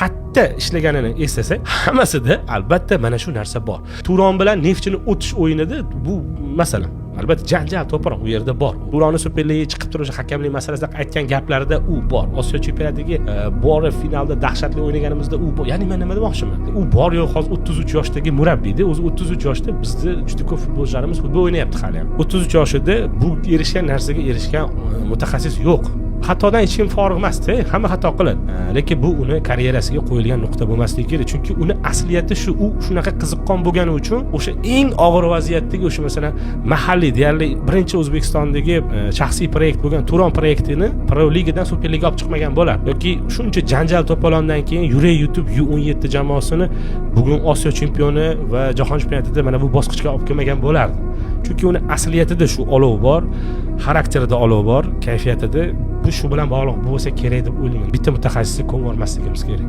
qayerda ishlaganini eslasak, hammasida albatta mana shu narsa bor. Turon bilan Neftchini o'tish o'yinida bu masalan albatta janjal to'pron u yerda bor. Turonni Superligaga chiqib turishi hakamlik masalasida aytgan gaplarida u bor. Osiyo chempionatiga bor finalda dahshatli o'ynaganimizda u bor. Ya'ni men nima demoqchiman? U bor yo'q hozir 33 yoshdagi murabbiyda, o'zi 33 yoshda bizda juda ko'p futbolchilarimiz futbol o'ynayapti hali ham. 33 yoshida bu erishgan narsaga erishgan mutaxassis yo'q. Xatodan hech kim forig' emas-da, hamma xato qiladi. Lekin bu uni karyerasiga qo'yilgan nuqta bo'lmasligi kerak, chunki uni asliyati shu, u shunaqa qiziqqon bo'lgani uchun o'sha eng og'ir vaziyatdagi o'sha masalan mahalliy deyarli birinchi O'zbekistondagi shaxsiy proyekt bo'lgan Turon proyektini Pro Ligadan Superligaga olib chiqmagan bo'lar. Yoki shuncha janjal to'polondan keyin yurak yutib U17 jamoasini bugun Osiyo chempioni va jahon chempionatida mana bu bosqichga olib kelmagan bo'lardi. Chunki uni asliyatida shu olov bor, xarakterida olov bor, kayfiyatida bu shu bilan bog'liq bo'lsa kerak deb o'ylayman. Bitta mutaxassisga ko'ngil olmasligimiz kerak.